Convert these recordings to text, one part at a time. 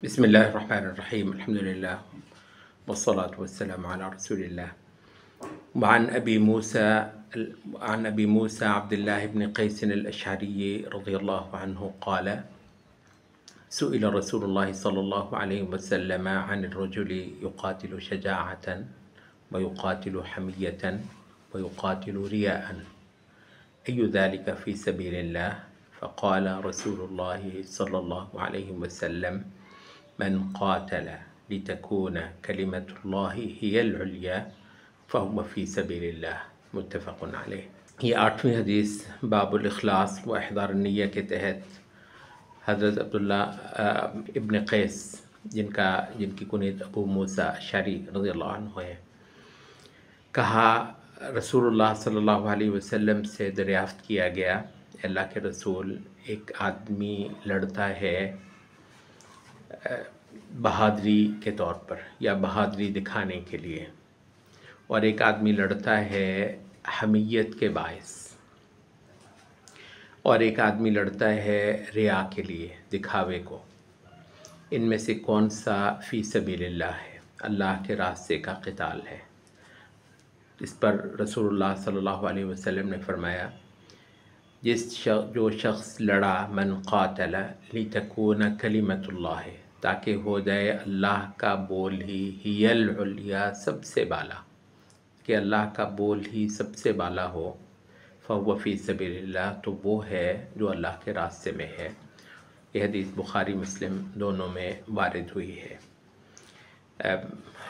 بسم الله الرحمن الرحيم. الحمد لله والصلاة والسلام على رسول الله. وعن أبي موسى عبد الله بن قيس الأشعري رضي الله عنه قال: سئل رسول الله صلى الله عليه وسلم عن الرجل يقاتل شجاعة ويقاتل حمية ويقاتل رياء أي ذلك في سبيل الله؟ فقال رسول الله صلى الله عليه وسلم: من قاتل لتكون كلمة الله هي العليا فهو في سبيل الله. متفق علیہ. یہ 8ویں حدیث باب الاخلاص و احضار النیہ کے تحت حضرت عبداللہ ابن قیس جن کی کنیت ابو موسیٰ اشعری رضی اللہ عنہ ہے، کہا رسول اللہ صلی اللہ علیہ وسلم سے دریافت کیا گیا، اللہ کے رسول، ایک آدمی لڑتا ہے بہادری کے طور پر یا بہادری دکھانے کے لیے، اور ایک آدمی لڑتا ہے حمیت کے باعث، اور ایک آدمی لڑتا ہے ریا کے لیے، دکھاوے کو، ان میں سے کون سا فی سبیل اللہ ہے، اللہ کے راستے کا قتال ہے؟ اس پر رسول اللہ صلی اللہ علیہ وسلم نے فرمایا، جو شخص لڑا، من قاتل لتکون کلمۃ اللہ، تاکہ ہو جائے اللہ کا بول ہی العلیا، سب سے بالا، کہ اللہ کا بول ہی سب سے بالا ہو، فهو فی سبیل اللہ، تو وہ ہے جو اللہ کے راستے میں ہے۔ یہ حدیث بخاری مسلم دونوں میں وارد ہوئی ہے۔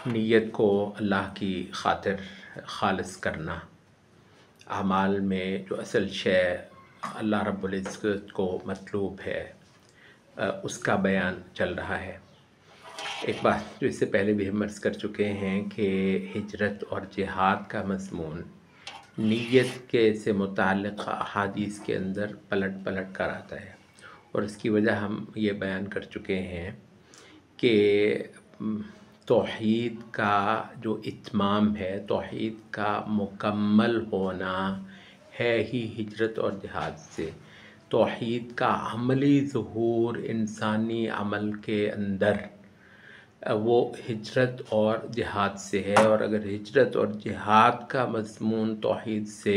نیت کو اللہ کی خاطر خالص کرنا، اعمال میں جو اصل شے اللہ رب العزت کو مطلوب ہے اس کا بیان چل رہا ہے۔ ایک بات جو اس سے پہلے بھی ہم عرض کر چکے ہیں کہ ہجرت اور جہاد کا مضمون نیت کے سے متعلق احادیث کے اندر پلٹ کر آتا ہے، اور اس کی وجہ ہم یہ بیان کر چکے ہیں کہ توحید کا جو اتمام ہے، توحید کا مکمل ہونا ہے ہی ہجرت اور جہاد سے۔ توحید کا عملی ظہور انسانی عمل کے اندر وہ ہجرت اور جہاد سے ہے، اور اگر ہجرت اور جہاد کا مضمون توحید سے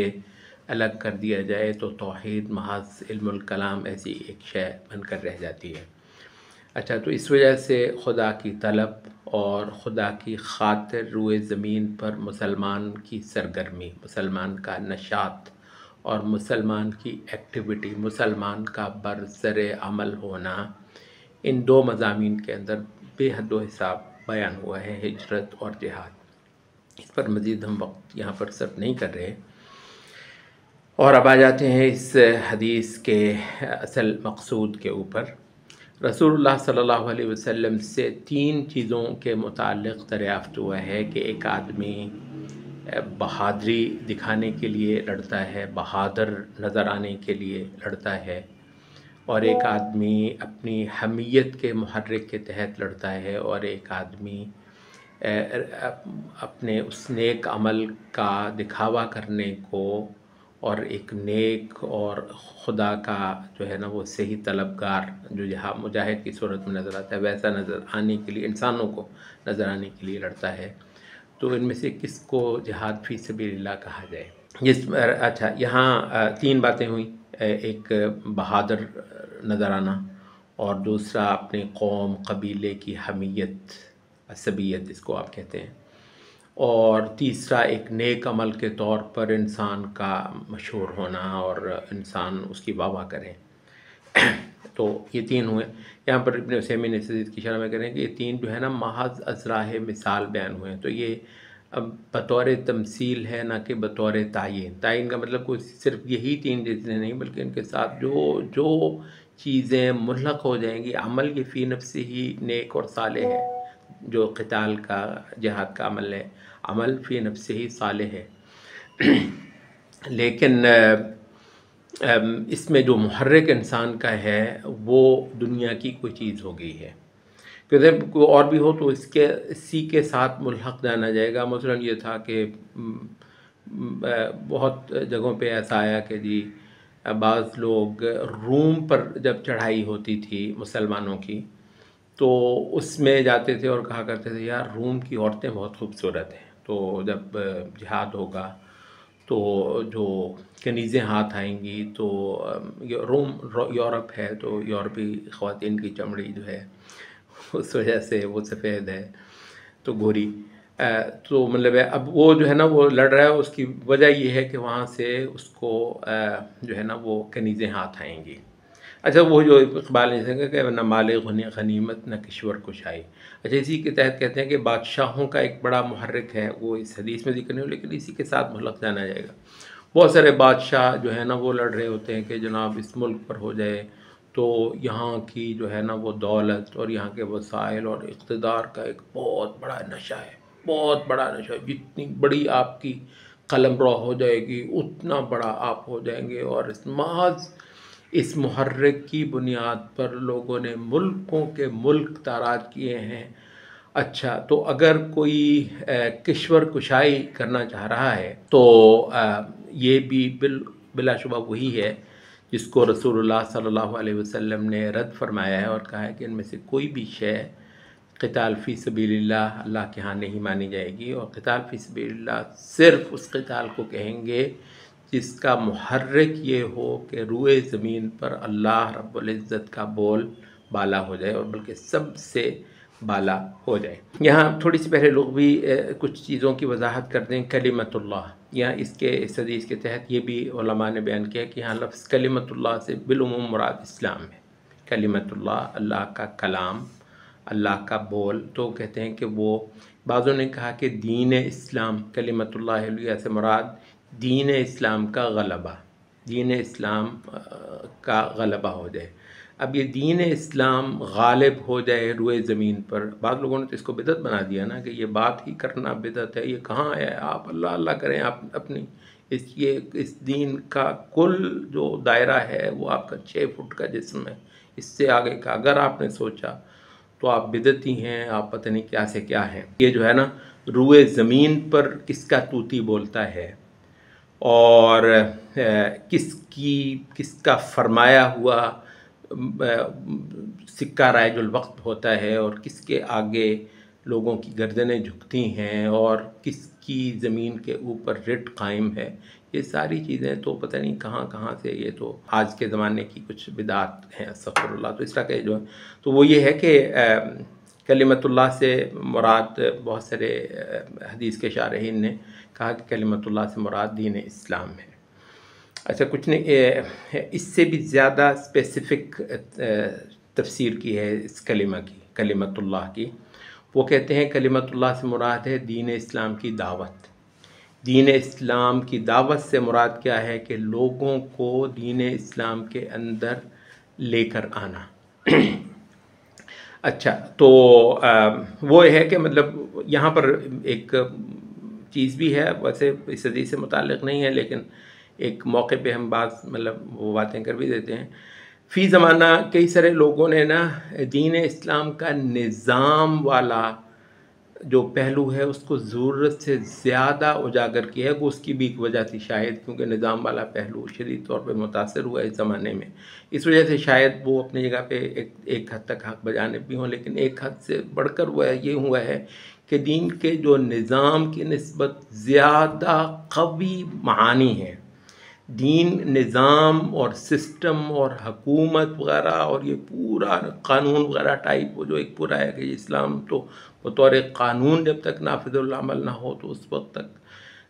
الگ کر دیا جائے تو توحید محض علم الکلام ایسی ایک شے بن کر رہ جاتی ہے۔ اچھا، تو اس وجہ سے خدا کی طلب اور خدا کی خاطر روئے زمین پر مسلمان کی سرگرمی، مسلمان کا نشاط اور مسلمان کی ایکٹیویٹی، مسلمان کا برسر عمل ہونا، ان دو مضامین کے اندر بے حد و حساب بیان ہوا ہے، ہجرت اور جہاد۔ اس پر مزید ہم وقت یہاں پر صرف نہیں کر رہے، اور اب آ جاتے ہیں اس حدیث کے اصل مقصود کے اوپر۔ رسول اللہ صلی اللہ علیہ وسلم سے 3 چیزوں کے متعلق دریافت ہوا ہے کہ ایک آدمی بہادری دکھانے کے لیے لڑتا ہے، بہادر نظر آنے کے لیے لڑتا ہے، اور ایک آدمی اپنی حمیت کے محرک کے تحت لڑتا ہے، اور ایک آدمی اپنے اس نیک عمل کا دکھاوا کرنے کو، اور ایک نیک اور خدا کا جو ہے نا وہ صحیح طلبگار جو مجاہد کی صورت میں نظر آتا ہے، ویسا نظر آنے کے لیے، انسانوں کو نظر آنے کے لیے لڑتا ہے۔ تو ان میں سے کس کو جہاد فی سبیل اللہ کہا جائے؟ اچھا، یہاں 3 باتیں ہوئیں، ایک بہادر نظر آنا، اور دوسرا اپنے قوم قبیلے کی حمیت، عصبیت جس کو آپ کہتے ہیں، اور تیسرا ایک نیک عمل کے طور پر انسان کا مشہور ہونا اور انسان اس کی واہ واہ کرے۔ تو یہ 3 ہوئے۔ یہاں پر ابن عثیمین اس حدیث کی شرح میں کریں کہ یہ 3 جو ہے نا محض ازراہ مثال بیان ہوئے ہیں، تو یہ اب بطور تمثیل ہے نہ کہ بطور تعین۔ تعین کا مطلب کوئی صرف یہی 3 چیزیں نہیں، بلکہ ان کے ساتھ جو چیزیں ملحق ہو جائیں گی، عمل یہ فی نفسی ہی نیک اور صالح ہے، جو قتال کا جہاد کا عمل ہے، عمل فی نفسی ہی صالح ہے، لیکن اس میں جو محرک انسان کا ہے وہ دنیا کی کوئی چیز ہو گئی ہے، کہ کوئی اور بھی ہو تو اسی کے ساتھ ملحق جانا جائے گا۔ مثلا یہ تھا کہ بہت جگہوں پہ ایسا آیا کہ جی بعض لوگ روم پر جب چڑھائی ہوتی تھی مسلمانوں کی، تو اس میں جاتے تھے اور کہا کرتے تھے یار روم کی عورتیں بہت خوبصورت ہیں، تو جب جہاد ہوگا تو جو کنیزیں ہاتھ آئیں گی تو یورپ ہے تو یورپی خواتین کی چمڑی جو ہے اس وجہ سے وہ سفید ہے تو گوری، تو مطلب ہے اب وہ جو ہے نا وہ لڑ رہا ہے، اس کی وجہ یہ ہے کہ وہاں سے اس کو جو ہے نا وہ کنیزیں ہاتھ آئیں گی۔ اچھا وہ جو اقبال نے کہا کہ نہ مال غنیمت نہ کشور کشائی، اچھا اسی کے تحت کہتے ہیں کہ بادشاہوں کا ایک بڑا محرک ہے، وہ اس حدیث میں ذکر نہیں ہو لیکن اسی کے ساتھ ملک جانا جائے گا۔ بہت سارے بادشاہ جو ہے نا وہ لڑ رہے ہوتے ہیں کہ جناب اس ملک پر ہو جائے تو یہاں کی جو ہے نا وہ دولت اور یہاں کے وسائل اور اقتدار کا ایک بہت بڑا نشہ ہے، بہت بڑا نشہ ہے، جتنی بڑی آپ کی قلمرو ہو جائے گی اتنا بڑا آپ ہو جائیں گے، اور محض اس محرک کی بنیاد پر لوگوں نے ملکوں کے ملک تاراج کیے ہیں۔ اچھا تو اگر کوئی کشور کشائی کرنا چاہ رہا ہے تو یہ بھی بلا شبہ وہی ہے جس کو رسول اللہ صلی اللہ علیہ وسلم نے رد فرمایا ہے اور کہا ہے کہ ان میں سے کوئی بھی شے قتال فی سبیل اللہ کے ہاں نہیں مانی جائے گی، اور قتال فی سبیل اللہ صرف اس قتال کو کہیں گے جس کا محرک یہ ہو کہ روئے زمین پر اللہ رب العزت کا بول بالا ہو جائے، اور بلکہ سب سے بالا ہو جائے۔ یہاں تھوڑی سی پہلے لوگ بھی کچھ چیزوں کی وضاحت کرتے ہیں۔ کلمت اللہ، یہاں اس حدیث کے تحت یہ بھی علماء نے بیان کیا کہ یہاں لفظ کلمت اللہ سے بالعموم مراد اسلام ہے۔ کلمت اللہ، اللہ کا کلام، اللہ کا بول، تو کہتے ہیں کہ وہ بعضوں نے کہا کہ دین اسلام، کلمت اللہ علیہ سے مراد دین اسلام کا غلبہ، دین اسلام کا غلبہ ہو جائے۔ اب یہ دین اسلام غالب ہو جائے روئے زمین پر، بعض لوگوں نے تو اس کو بدعت بنا دیا نا کہ یہ بات ہی کرنا بدعت ہے، یہ کہاں ہے، آپ اللہ اللہ کریں، آپ اپنی اس دین کا کل جو دائرہ ہے وہ آپ کا 6 فٹ کا جسم ہے، اس سے آگے کا اگر آپ نے سوچا تو آپ بدعتی ہیں، آپ پتہ نہیں کیا سے کیا ہیں۔ یہ جو ہے نا روئے زمین پر کس کا طوطی بولتا ہے، اور کس کا فرمایا ہوا سکہ رائج الوقت ہوتا ہے، اور کس کے آگے لوگوں کی گردنیں جھکتی ہیں، اور کس کی زمین کے اوپر رٹ قائم ہے، یہ ساری چیزیں تو پتہ نہیں کہاں کہاں سے، یہ تو آج کے زمانے کی کچھ بدعات ہیں استغفر اللہ۔ تو اس طرح کے جو ہے تو وہ یہ ہے کہ کلمت اللہ سے مراد، بہت سارے حدیث کے شارحین نے کہا کہ کلمت اللہ سے مراد دین اسلام ہے۔ اچھا کچھ نے اس سے بھی زیادہ اسپیسیفک تفسیر کی ہے اس کلمہ کی، کلمت اللہ کی۔ وہ کہتے ہیں کلمت اللہ سے مراد ہے دین اسلام کی دعوت۔ دین اسلام کی دعوت سے مراد کیا ہے کہ لوگوں کو دین اسلام کے اندر لے کر آنا۔ اچھا تو وہ ہے کہ مطلب یہاں پر ایک چیز بھی ہے، ویسے اس حدیث سے متعلق نہیں ہے لیکن ایک موقع پہ ہم مطلب وہ باتیں کر بھی دیتے ہیں۔ فی زمانہ کئی سارے لوگوں نے نا دین اسلام کا نظام والا جو پہلو ہے اس کو ضرورت سے زیادہ اجاگر کیا ہے، وہ اس کی بھی ایک وجہ تھی شاید، کیونکہ نظام والا پہلو شدید طور پہ متاثر ہوا اس زمانے میں، اس وجہ سے شاید وہ اپنی جگہ پہ ایک حد تک حق بجانب بھی ہوں، لیکن ایک حد سے بڑھ کر یہ ہوا ہے کہ دین کے جو نظام کی نسبت زیادہ قوی معانی ہیں، دین نظام اور سسٹم اور حکومت وغیرہ اور یہ پورا قانون وغیرہ ٹائپ وہ جو ایک پورا ہے کہ اسلام تو بطور قانون جب تک نافذ العمل نہ ہو تو اس وقت تک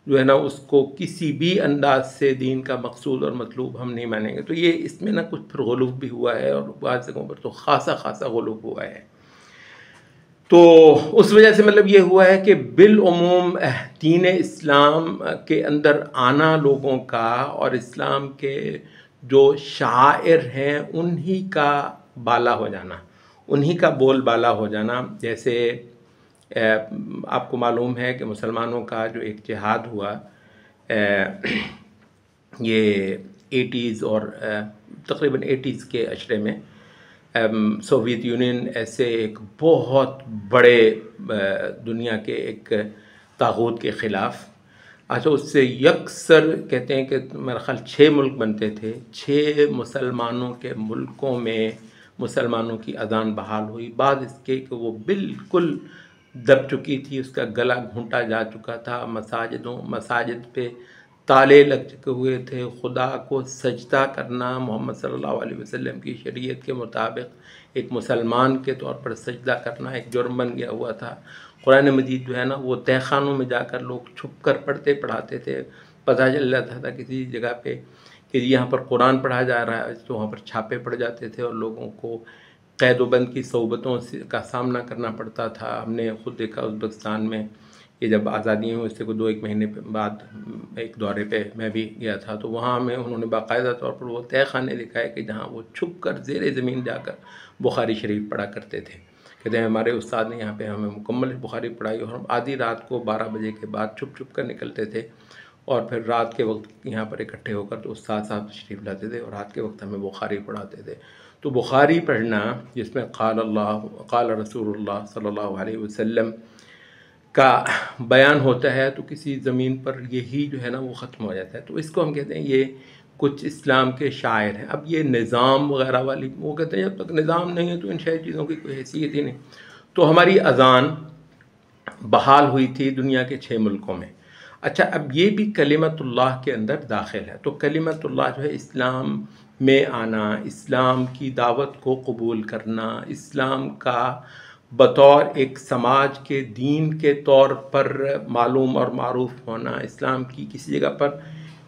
جو ہے نا اس کو کسی بھی انداز سے دین کا مقصود اور مطلوب ہم نہیں مانیں گے۔ تو یہ اس میں نا کچھ پھر غلو بھی ہوا ہے، اور بعض جگہوں پر تو خاصا غلو ہوا ہے۔ تو اس وجہ سے مطلب یہ ہوا ہے کہ بالعموم دین اسلام کے اندر آنا لوگوں کا، اور اسلام کے جو شاعر ہیں انہی کا بالا ہو جانا، انہی کا بول بالا ہو جانا۔ جیسے آپ کو معلوم ہے کہ مسلمانوں کا جو ایک جہاد ہوا یہ 80s اور تقریباً 80s کے عشرے میں، سوویت یونین ایسے ایک بہت بڑے دنیا کے ایک طاغوت کے خلاف، اچھا اس سے یکسر کہتے ہیں کہ میرا خیال 6 ملک بنتے تھے، 6 مسلمانوں کے ملکوں میں مسلمانوں کی اذان بحال ہوئی، بعد اس کے کہ وہ بالکل دب چکی تھی، اس کا گلا گھونٹا جا چکا تھا، مساجد پہ تالے لگ چکے ہوئے تھے، خدا کو سجدہ کرنا محمد صلی اللہ علیہ وسلم کی شریعت کے مطابق ایک مسلمان کے طور پر سجدہ کرنا ایک جرم بن گیا ہوا تھا۔ قرآن مجید جو ہے نا وہ تہہ خانوں میں جا کر لوگ چھپ کر پڑھاتے تھے، پتہ چل جاتا تھا کسی جگہ پہ کہ یہاں پر قرآن پڑھا جا رہا ہے تو وہاں پر چھاپے پڑ جاتے تھے اور لوگوں کو قید و بند کی صعوبتوں کا سامنا کرنا پڑتا تھا۔ ہم نے خود دیکھا ازبکستان میں کہ جب آزادی ہوئی اس سے 2-1 مہینے بعد ایک دورے پہ میں بھی گیا تھا، تو وہاں میں انہوں نے باقاعدہ طور پر وہ تہہ خانے دکھائے کہ جہاں وہ چھپ کر زیر زمین جا کر بخاری شریف پڑھا کرتے تھے۔ کہتے ہیں ہمارے استاد نے یہاں پہ ہمیں مکمل بخاری پڑھائی، اور ہم آدھی رات کو 12 بجے کے بعد چھپ کر نکلتے تھے اور پھر رات کے وقت یہاں پر اکٹھے ہو کر تو استاد صاحب تشریف لاتے تھے اور رات کے وقت ہمیں بخاری پڑھاتے تھے۔ تو بخاری پڑھنا جس میں قال رسول اللہ صلی اللہ علیہ وسلم کا بیان ہوتا ہے تو کسی زمین پر یہی جو ہے نا وہ ختم ہو جاتا ہے۔ تو اس کو ہم کہتے ہیں یہ کچھ اسلام کے شاعر ہیں۔ اب یہ نظام وغیرہ والی وہ کہتے ہیں جب تک نظام نہیں ہے تو ان شاعر چیزوں کی کوئی حیثیت ہی نہیں۔ تو ہماری اذان بحال ہوئی تھی دنیا کے 6 ملکوں میں۔ اچھا، اب یہ بھی کلمت اللہ کے اندر داخل ہے۔ تو کلمت اللہ جو ہے اسلام میں آنا، اسلام کی دعوت کو قبول کرنا، اسلام کا بطور ایک سماج کے دین کے طور پر معلوم اور معروف ہونا، اسلام کی کسی جگہ پر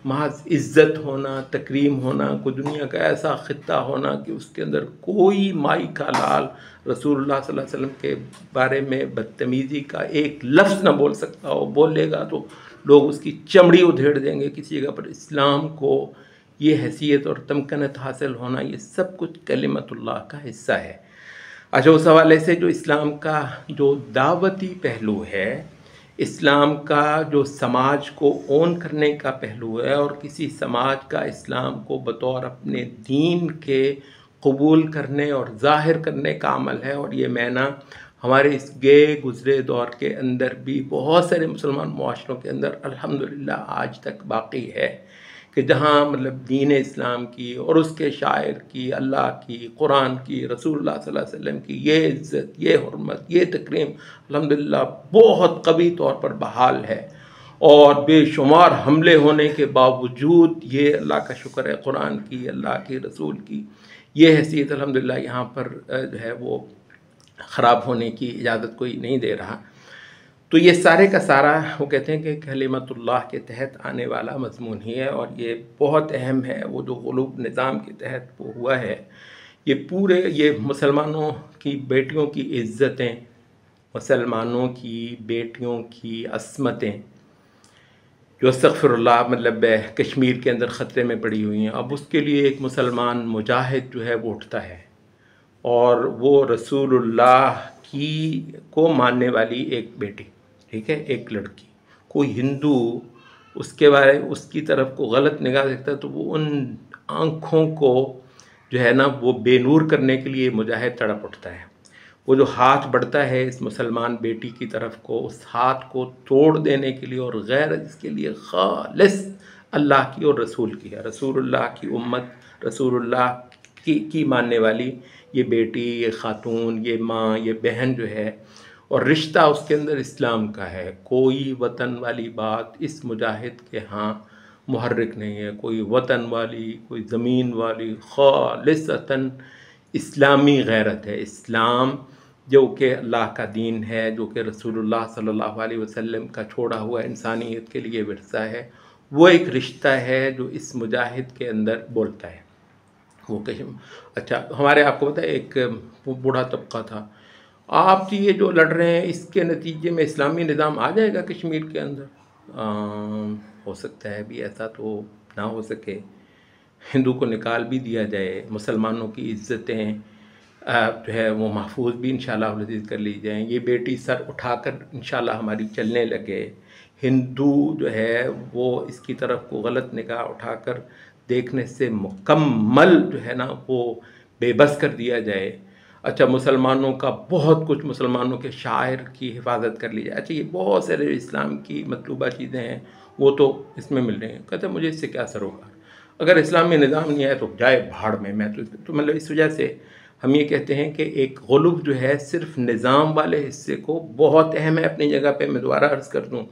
محض عزت ہونا، تکریم ہونا، کوئی دنیا کا ایسا خطہ ہونا کہ اس کے اندر کوئی مائی کا لال رسول اللہ صلی اللہ علیہ وسلم کے بارے میں بدتمیزی کا ایک لفظ نہ بول سکتا ہو، بول لے گا تو لوگ اس کی چمڑی ادھیڑ دیں گے۔ کسی جگہ پر اسلام کو یہ حیثیت اور تمکنت حاصل ہونا، یہ سب کچھ کلمت اللہ کا حصہ ہے۔ اچھا، اس حوالے سے جو اسلام کا جو دعوتی پہلو ہے، اسلام کا جو سماج کو اون کرنے کا پہلو ہے اور کسی سماج کا اسلام کو بطور اپنے دین کے قبول کرنے اور ظاہر کرنے کا عمل ہے، اور یہ معنی ہمارے اس گئے گزرے دور کے اندر بھی بہت سارے مسلمان معاشروں کے اندر الحمدللہ آج تک باقی ہے کہ جہاں مطلب دین اسلام کی اور اس کے شاعر کی، اللہ کی، قرآن کی، رسول اللہ صلی اللہ علیہ وسلم کی یہ عزت، یہ حرمت، یہ تکریم الحمدللہ بہت قوی طور پر بحال ہے، اور بے شمار حملے ہونے کے باوجود یہ اللہ کا شکر ہے قرآن کی، اللہ کے رسول کی یہ حیثیت الحمدللہ یہاں پر جو ہے وہ خراب ہونے کی اجازت کوئی نہیں دے رہا۔ تو یہ سارے کا سارا وہ کہتے ہیں کہ کلمت اللہ کے تحت آنے والا مضمون ہی ہے، اور یہ بہت اہم ہے۔ وہ جو غلوب نظام کے تحت وہ ہوا ہے، یہ پورے یہ مسلمانوں کی بیٹیوں کی عزتیں، مسلمانوں کی بیٹیوں کی عصمتیں جو استغفر اللہ مطلب کشمیر کے اندر خطرے میں پڑی ہوئی ہیں، اب اس کے لیے ایک مسلمان مجاہد جو ہے وہ اٹھتا ہے، اور وہ رسول اللہ کی کو ماننے والی ایک بیٹی، ٹھیک ہے، ایک لڑکی، کوئی ہندو اس کے بارے اس کی طرف کو غلط نگاہ دیکھتا ہے تو وہ ان آنکھوں کو جو ہے نا وہ بے نور کرنے کے لیے مجاہد تڑپ اٹھتا ہے۔ وہ جو ہاتھ بڑھتا ہے اس مسلمان بیٹی کی طرف کو، اس ہاتھ کو توڑ دینے کے لیے، اور غیر اس کے لیے خالص اللہ کی اور رسول کی ہے، رسول اللہ کی امت، رسول اللہ کی ماننے والی یہ بیٹی، یہ خاتون، یہ ماں، یہ بہن جو ہے، اور رشتہ اس کے اندر اسلام کا ہے۔ کوئی وطن والی بات اس مجاہد کے ہاں محرک نہیں ہے، کوئی وطن والی، کوئی زمین والی، خالصتاً اسلامی غیرت ہے۔ اسلام جو کہ اللہ کا دین ہے، جو کہ رسول اللہ صلی اللہ علیہ وسلم کا چھوڑا ہوا انسانیت کے لیے ورثہ ہے، وہ ایک رشتہ ہے جو اس مجاہد کے اندر بولتا ہے۔ وہ اچھا، ہمارے آپ کو پتہ ہے ایک بوڑھا طبقہ تھا، آپ یہ جو لڑ رہے ہیں اس کے نتیجے میں اسلامی نظام آ جائے گا کشمیر کے اندر؟ ہو سکتا ہے بھی ایسا تو نہ ہو سکے، ہندو کو نکال بھی دیا جائے، مسلمانوں کی عزتیں جو ہے وہ محفوظ بھی انشاءاللہ العزیز کر لی جائیں، یہ بیٹی سر اٹھا کر انشاءاللہ ہماری چلنے لگے، ہندو جو ہے وہ اس کی طرف کو غلط نگاہ اٹھا کر دیکھنے سے مکمل جو ہے نا وہ بے بس کر دیا جائے۔ اچھا، مسلمانوں کا بہت کچھ، مسلمانوں کے شاعر کی حفاظت کر لی جائے۔ اچھا، یہ بہت سارے اسلام کی مطلوبہ چیزیں ہیں، وہ تو اس میں مل رہے ہیں۔ کہتے ہیں مجھے اس سے کیا سروکار، اگر اسلامی نظام نہیں ہے تو جائے بھاڑ میں تو مطلب اس وجہ سے ہم یہ کہتے ہیں کہ ایک غلب جو ہے صرف نظام والے حصے کو بہت اہم ہے اپنی جگہ پہ، میں دوبارہ عرض کر دوں،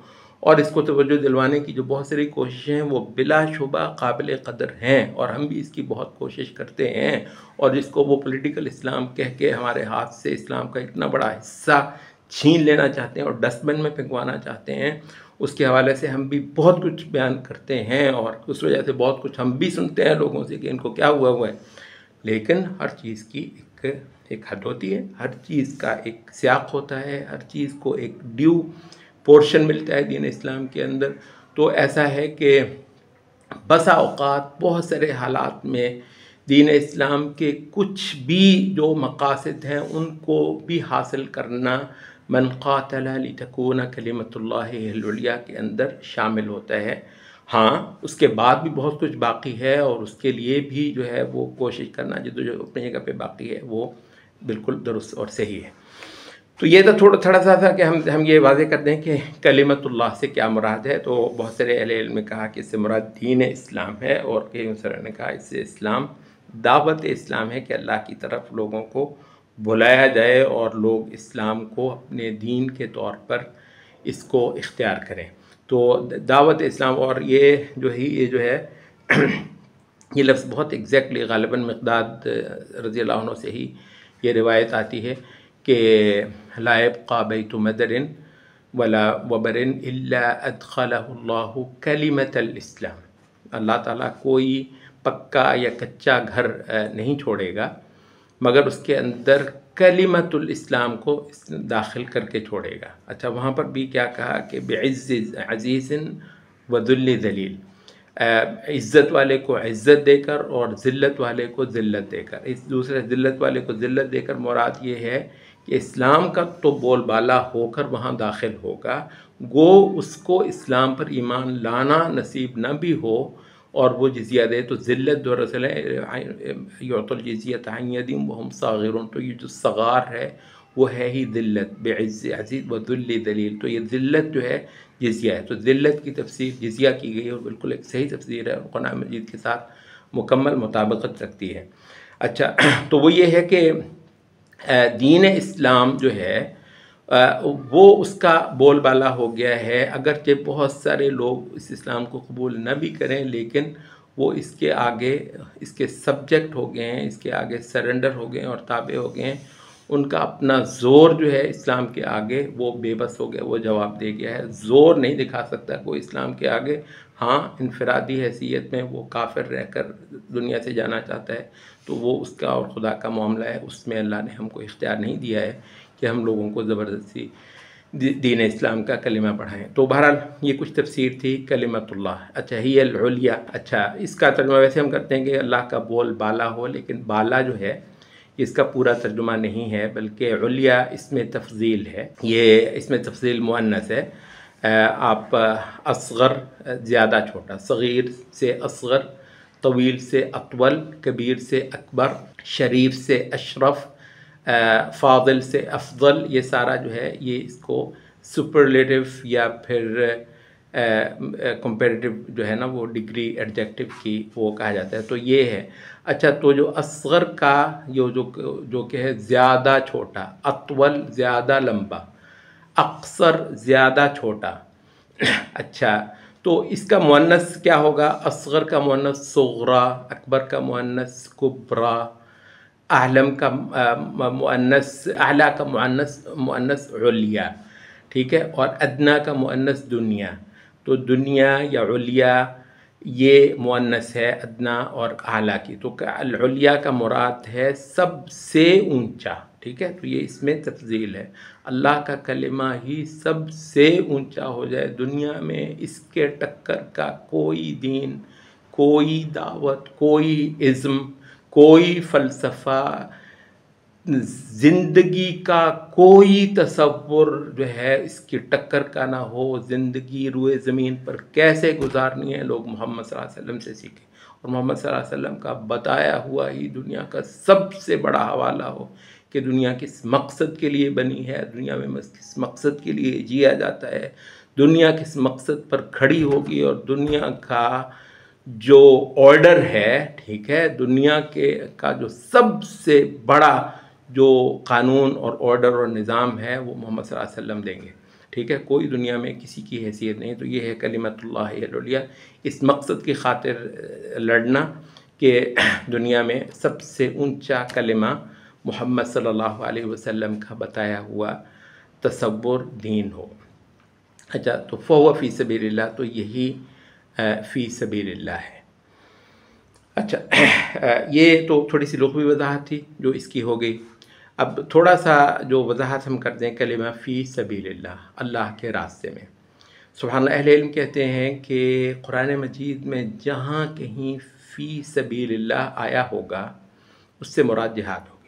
اور اس کو توجہ دلوانے کی جو بہت ساری کوششیں ہیں وہ بلا شبہ قابل قدر ہیں، اور ہم بھی اس کی بہت کوشش کرتے ہیں، اور جس کو وہ پولیٹیکل اسلام کہہ کے ہمارے ہاتھ سے اسلام کا اتنا بڑا حصہ چھین لینا چاہتے ہیں اور ڈسٹ بن میں پھینکوانا چاہتے ہیں، اس کے حوالے سے ہم بھی بہت کچھ بیان کرتے ہیں، اور اس وجہ سے بہت کچھ ہم بھی سنتے ہیں لوگوں سے کہ ان کو کیا ہوا ہے، لیکن ہر چیز کی ایک حد ہوتی ہے، ہر چیز کا ایک سیاق ہوتا ہے، ہر چیز کو ایک ڈیو پورشن ملتا ہے دین اسلام کے اندر۔ تو ایسا ہے کہ بسا اوقات بہت سارے حالات میں دین اسلام کے کچھ بھی جو مقاصد ہیں ان کو بھی حاصل کرنا من قاتل لتکون کلمۃ اللہ ہی العلیٰ کے اندر شامل ہوتا ہے۔ ہاں اس کے بعد بھی بہت کچھ باقی ہے، اور اس کے لیے بھی جو ہے وہ کوشش کرنا جو اپنی جگہ پہ باقی ہے وہ بالکل درست اور صحیح ہے۔ تو یہ تو تھوڑا سا تھا کہ ہم یہ واضح کر دیں کہ کلمۃ اللہ سے کیا مراد ہے۔ تو بہت سارے اہل علم نے کہا کہ اس سے مراد دین اسلام ہے، اور کئی مسئلہ نے کہا اس سے اسلام دعوت اسلام ہے کہ اللہ کی طرف لوگوں کو بلایا جائے اور لوگ اسلام کو اپنے دین کے طور پر اس کو اختیار کریں۔ تو دعوت اسلام، اور یہ جو ہے یہ لفظ بہت ایگزیکٹلی غالباً مقداد رضی اللہ عنہ سے ہی یہ روایت آتی ہے کہ لا يبقى بیت مدر ولا وبر الا ادخلہ اللہ کلمۃ الاسلام، اللہ تعالیٰ کوئی پکا یا کچا گھر نہیں چھوڑے گا مگر اس کے اندر کلمۃ الاسلام کو داخل کر کے چھوڑے گا۔ اچھا، وہاں پر بھی کیا کہا کہ بعز عزیز وذل ذلیل، عزت والے کو عزت دے کر اور ذلت والے کو ذلت دے کر۔ اس دوسرے ذلت والے کو ذلت دے کر مراد یہ ہے کہ اسلام کا تو بول بالا ہو کر وہاں داخل ہوگا، گو اس کو اسلام پر ایمان لانا نصیب نہ بھی ہو اور وہ جزیہ دے، تو ذلت جو رسول یعطی الجزیۃ عن ید وہم صاغرون، تو یہ جو صغار ہے وہ ہے ہی ذلت، بعز عزیز و ذل ذلیل، تو یہ ذلت جو ہے جزیہ ہے۔ تو ذلت کی تفسیر جزیہ کی گئی اور بالکل ایک صحیح تفسیر ہے اور قرآن مجید کے ساتھ مکمل مطابقت رکھتی ہے۔ اچھا، تو وہ یہ ہے کہ دین اسلام جو ہے وہ اس کا بول بالا ہو گیا ہے، اگرچہ بہت سارے لوگ اس اسلام کو قبول نہ بھی کریں لیکن وہ اس کے آگے اس کے سبجیکٹ ہو گئے ہیں، اس کے آگے سرنڈر ہو گئے ہیں اور تابع ہو گئے ہیں۔ ان کا اپنا زور جو ہے اسلام کے آگے وہ بے بس ہو گیا، وہ جواب دے گیا ہے، زور نہیں دکھا سکتا کوئی اسلام کے آگے۔ ہاں انفرادی حیثیت میں وہ کافر رہ کر دنیا سے جانا چاہتا ہے تو وہ اس کا اور خدا کا معاملہ ہے، اس میں اللہ نے ہم کو اختیار نہیں دیا ہے کہ ہم لوگوں کو زبردستی دین اسلام کا کلمہ پڑھائیں۔ تو بہرحال یہ کچھ تفسیر تھی کلمۃ اللہ۔ اچھا، ہی العلیٰ، اچھا اس کا ترجمہ ویسے ہم کرتے ہیں کہ اللہ کا بول بالا ہو، لیکن بالا جو ہے اس کا پورا ترجمہ نہیں ہے بلکہ علیٰ اس میں تفضیل ہے، یہ اس میں تفضیل مؤنث ہے۔ آپ اصغر زیادہ چھوٹا، صغیر سے اصغر، طویل سے اطول، کبیر سے اکبر، شریف سے اشرف، فاضل سے افضل، یہ سارا جو ہے یہ اس کو سپرلیٹو یا پھر کمپیریٹیو جو ہے نا وہ ڈگری ایڈجیکٹو کی وہ کہا جاتا ہے، تو یہ ہے۔ اچھا، تو جو اصغر کا جو کہ ہے زیادہ چھوٹا، اطول زیادہ لمبا، اقصر زیادہ چھوٹا۔ اچھا، تو اس کا مؤنث کیا ہوگا؟ اصغر کا مؤنث صغرا، اکبر کا مؤنث کبرا، اعلم کا مؤنث، اعلیٰ کا مؤنث علیٰ، ٹھیک ہے، اور ادنا کا مؤنث دنیا۔ تو دنیا یا علیٰ یہ مؤنث ہے ادنا اور اعلیٰ کی، تو العلیٰ کا مراد ہے سب سے اونچا، ٹھیک ہے۔ تو یہ اس میں تفضیل ہے، اللہ کا کلمہ ہی سب سے اونچا ہو جائے دنیا میں، اس کے ٹکر کا کوئی دین، کوئی دعوت، کوئی ازم، کوئی فلسفہ، زندگی کا کوئی تصور جو ہے اس کی ٹکر کا نہ ہو۔ زندگی روئے زمین پر کیسے گزارنی ہے لوگ محمد صلی اللہ علیہ وسلم سے سیکھیں، اور محمد صلی اللہ علیہ وسلم کا بتایا ہوا ہی دنیا کا سب سے بڑا حوالہ ہو کہ دنیا کس مقصد کے لیے بنی ہے، دنیا میں کس مقصد کے لیے جیا جاتا ہے، دنیا کس مقصد پر کھڑی ہوگی، اور دنیا کا جو آرڈر ہے، ٹھیک ہے، دنیا کا جو سب سے بڑا جو قانون اور آرڈر اور نظام ہے وہ محمد صلی اللہ علیہ وسلم دیں گے، ٹھیک ہے، کوئی دنیا میں کسی کی حیثیت نہیں. تو یہ ہے کلمۃ اللہ العلیٰ، اس مقصد کی خاطر لڑنا کہ دنیا میں سب سے اونچا کلمہ محمد صلی اللہ علیہ وسلم کا بتایا ہوا تصور دین ہو. اچھا، تو فہو فی سبیل اللہ، تو یہی فی سبیل اللہ ہے. اچھا، یہ تو تھوڑی سی لغوی وضاحت تھی جو اس کی ہو گئی. اب تھوڑا سا جو وضاحت ہم کرتے ہیں کلمہ فی سبیل اللہ، اللہ کے راستے میں. سبحان اللہ، اہل علم کہتے ہیں کہ قرآن مجید میں جہاں کہیں فی سبیل اللہ آیا ہوگا اس سے مراد جہاد ہوگی.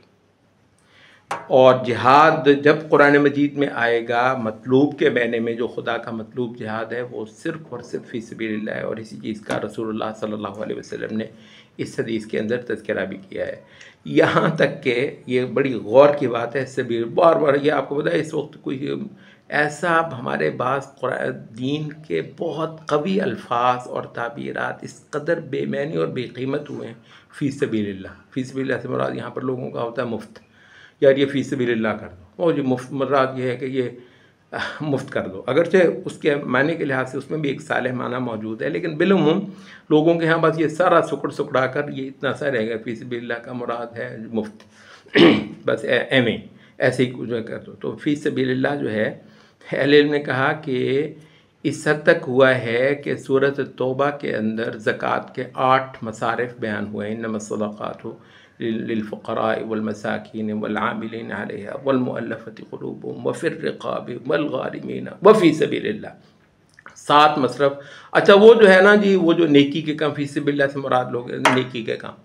اور جہاد جب قرآن مجید میں آئے گا مطلوب کے معنی میں، جو خدا کا مطلوب جہاد ہے وہ صرف اور صرف فی سبیل اللہ ہے. اور اسی چیز کا رسول اللہ صلی اللہ علیہ وسلم نے اس حدیث کے اندر تذکرہ بھی کیا ہے. یہاں تک کہ یہ بڑی غور کی بات ہے، سبیل بار بار یہ آپ کو پتہ ہے اس وقت کوئی ایسا ہمارے بعض دین کے بہت قوی الفاظ اور تعبیرات اس قدر بے معنی اور بے قیمت ہوئے ہیں. فی سبیل اللہ، فی سبیل اللہ سے مراد یہاں پر لوگوں کا ہوتا ہے مفت. یار یہ فی سبیل اللہ کر دو، اور یہ مفت مراد یہ ہے کہ یہ مفت کر دو. اگرچہ اس کے معنی کے لحاظ سے اس میں بھی ایک صالح معنی موجود ہے، لیکن بالعموم لوگوں کے ہاں بس یہ سارا سکڑا کر یہ اتنا سا رہے گا، فی سبیل اللہ کا مراد ہے مفت. بس ایسے ہی کچھ کر دو. تو فی سبیل اللہ جو ہے، اہل علم نے کہا کہ اس حد تک ہوا ہے کہ سورۃ توبہ کے اندر زکوٰۃ کے 8 مصارف بیان ہوئے ہیں. انما الصدقات للفقراء والمساکین والعاملین علیہا والمؤلفۃ قلوبہم وفی الرقاب والغارمین وفی سبیل اللہ. 7 مصرف. اچھا، وہ جو ہے نا جی، وہ جو نیکی کے کام، فی سبیل اللہ سے مراد لوگ نیکی کے کام.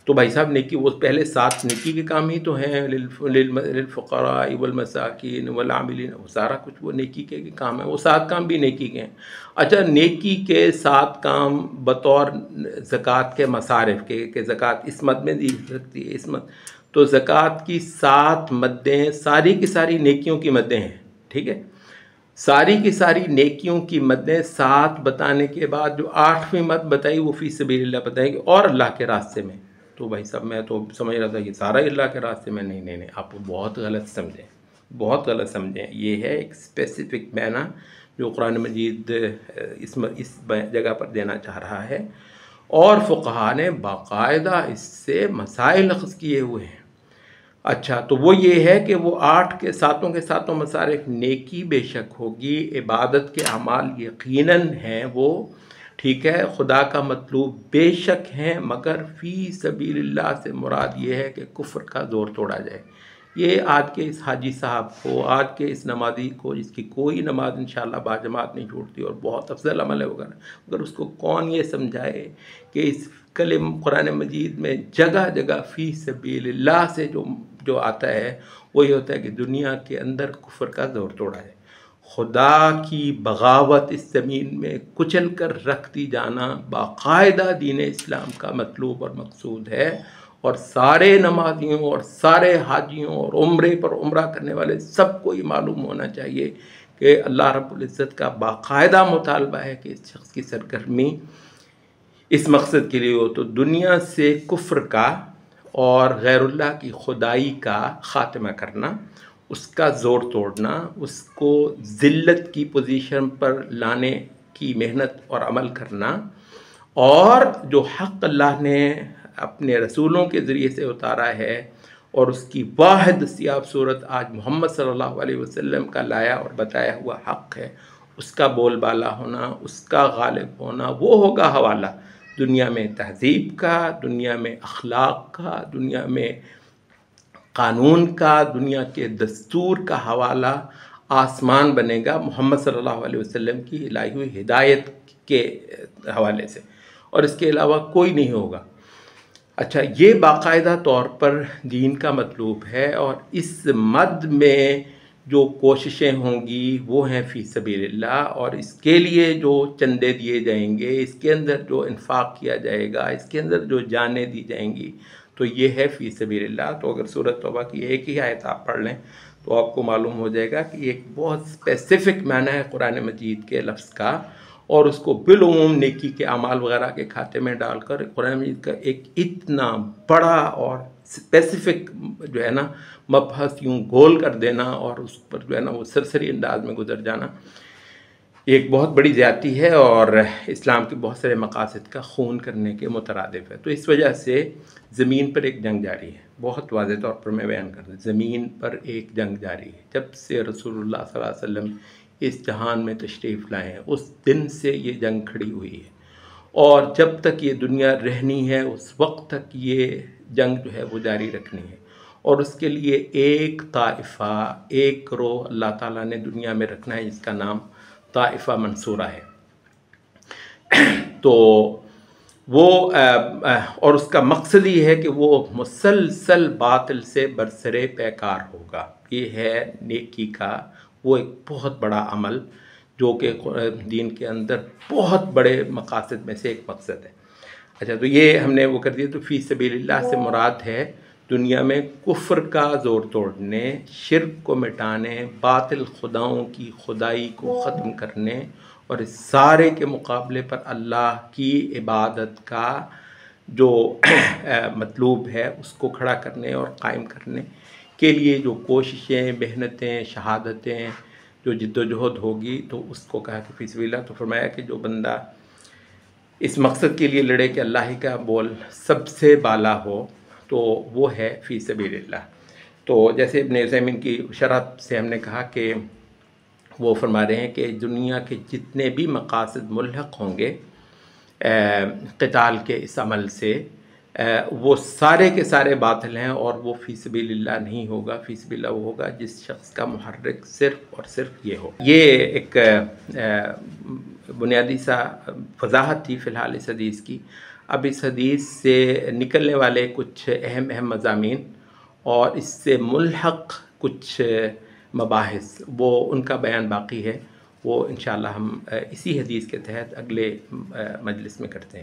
تو بھائی صاحب نیکی، وہ پہلے 7 نیکی کے کام ہی تو ہیں، للفقراء والمساکین والعاملین، وہ سارا کچھ وہ نیکی کے کام ہے، وہ 7 کام بھی نیکی کے ہیں. اچھا، نیکی کے 7 کام بطور زکوٰۃ کے مصارف کے، کہ زکوٰۃ اس مد میں دی سکتی ہے، اس مد، تو زکوٰۃ کی 7 مدیں ساری کی ساری نیکیوں کی مدیں ہیں، ٹھیک ہے. ساری کی ساری نیکیوں کی مدیں 7 بتانے کے بعد جو 8ویں مد بتائی وہ فی سبیل اللہ بتائیں گے اور اللہ کے راستے میں. تو بھائی صاحب میں تو سمجھ رہا تھا یہ سارا اللہ کے راستے میں. نہیں، آپ بہت غلط سمجھیں. یہ ہے ایک اسپیسیفک معنی جو قرآن مجید اس جگہ پر دینا چاہ رہا ہے، اور فقہا نے باقاعدہ اس سے مسائل اخذ کیے ہوئے ہیں. اچھا، تو وہ یہ ہے کہ وہ 8 کے 7 مصارف نیکی بے شک ہوگی، عبادت کے اعمال یقیناً ہیں وہ، ٹھیک ہے، خدا کا مطلوب بے شک ہیں، مگر فی سبیل اللہ سے مراد یہ ہے کہ کفر کا زور توڑا جائے. یہ آج کے اس حاجی صاحب کو، آج کے اس نمازی کو، جس کی کوئی نماز انشاءاللہ باجماعت نہیں چھوٹتی اور بہت افضل عمل ہے وغیرہ، مگر اس کو کون یہ سمجھائے کہ اس قرآن مجید میں جگہ جگہ فی سبیل اللہ سے جو آتا ہے وہ یہ ہوتا ہے کہ دنیا کے اندر کفر کا زور توڑا ہے. خدا کی بغاوت اس زمین میں کچل کر رکھ دی جانا باقاعدہ دین اسلام کا مطلوب اور مقصود ہے. اور سارے نمازیوں اور سارے حاجیوں اور عمرے پر عمرہ کرنے والے سب کو یہ معلوم ہونا چاہیے کہ اللہ رب العزت کا باقاعدہ مطالبہ ہے کہ اس شخص کی سرگرمی اس مقصد کے لیے ہو، تو دنیا سے کفر کا اور غیر اللہ کی خدائی کا خاتمہ کرنا، اس کا زور توڑنا، اس کو ذلت کی پوزیشن پر لانے کی محنت اور عمل کرنا، اور جو حق اللہ نے اپنے رسولوں کے ذریعے سے اتارا ہے اور اس کی واحد دستیاب صورت آج محمد صلی اللہ علیہ وسلم کا لایا اور بتایا ہوا حق ہے، اس کا بول بالا ہونا، اس کا غالب ہونا، وہ ہوگا حوالہ دنیا میں تہذیب کا، دنیا میں اخلاق کا، دنیا میں قانون کا، دنیا کے دستور کا حوالہ آسمان بنے گا محمد صلی اللہ علیہ وسلم کی الہی ہوئی ہدایت کے حوالے سے، اور اس کے علاوہ کوئی نہیں ہوگا. اچھا، یہ باقاعدہ طور پر دین کا مطلوب ہے، اور اس مد میں جو کوششیں ہوں گی وہ ہیں فی سبیل اللہ، اور اس کے لیے جو چندے دیے جائیں گے، اس کے اندر جو انفاق کیا جائے گا، اس کے اندر جو جانیں دی جائیں گی، تو یہ ہے فی سبیل اللہ. تو اگر سورۃ توبہ کی ایک ہی آیت آپ پڑھ لیں تو آپ کو معلوم ہو جائے گا کہ ایک بہت اسپیسیفک معنی ہے قرآن مجید کے لفظ کا، اور اس کو بالعموم نیکی کے اعمال وغیرہ کے کھاتے میں ڈال کر قرآن مجید کا ایک اتنا بڑا اور اسپیسیفک جو ہے نا مبحث یوں گول کر دینا اور اس پر جو ہے نا وہ سرسری انداز میں گزر جانا، ایک بہت بڑی زیادتی ہے اور اسلام کے بہت سارے مقاصد کا خون کرنے کے مترادف ہے۔ تو اس وجہ سے زمین پر ایک جنگ جاری ہے، بہت واضح طور پر میں بیان کر دوں، زمین پر ایک جنگ جاری ہے۔ جب سے رسول اللہ صلی اللہ علیہ وسلم اس جہان میں تشریف لائے ہیں اس دن سے یہ جنگ کھڑی ہوئی ہے، اور جب تک یہ دنیا رہنی ہے اس وقت تک یہ جنگ جو ہے وہ جاری رکھنی ہے، اور اس کے لیے ایک طائفہ، ایک گروہ اللہ تعالیٰ نے دنیا میں رکھنا ہے جس کا نام طائفہ منصورہ ہے۔ تو وہ اور اس کا مقصد یہ ہے کہ وہ مسلسل باطل سے برسرے پیکار ہوگا۔ یہ ہے نیکی کا وہ ایک بہت بڑا عمل جو کہ دین کے اندر بہت بڑے مقاصد میں سے ایک مقصد ہے۔ اچھا، تو یہ ہم نے وہ کر دیا۔ تو فی سبیل اللہ سے مراد ہے دنیا میں کفر کا زور توڑنے، شرک کو مٹانے، باطل خداؤں کی خدائی کو ختم کرنے، اور اس سارے کے مقابلے پر اللہ کی عبادت کا جو مطلوب ہے اس کو کھڑا کرنے اور قائم کرنے کے لیے جو کوششیں، محنتیں، شہادتیں، جو جد و جہد ہوگی، تو اس کو کہا کہ فی سبیل اللہ۔ تو فرمایا کہ جو بندہ اس مقصد کے لیے لڑے کہ اللہ ہی کا بول سب سے بالا ہو، تو وہ ہے فی سبیل اللہ۔ تو جیسے ابن عثیمین کی شرح سے ہم نے کہا کہ وہ فرما رہے ہیں کہ دنیا کے جتنے بھی مقاصد ملحق ہوں گے قتال کے اس عمل سے، وہ سارے کے سارے باطل ہیں، اور وہ فی سبیل اللہ نہیں ہوگا۔ فی سبیل اللہ وہ ہوگا جس شخص کا محرک صرف اور صرف یہ ہو۔ یہ ایک بنیادی سا وضاحت تھی فی الحال اس حدیث کی۔ اب اس حدیث سے نکلنے والے کچھ اہم مضامین اور اس سے ملحق کچھ مباحث، وہ ان کا بیان باقی ہے، وہ انشاءاللہ ہم اسی حدیث کے تحت اگلے مجلس میں کرتے ہیں۔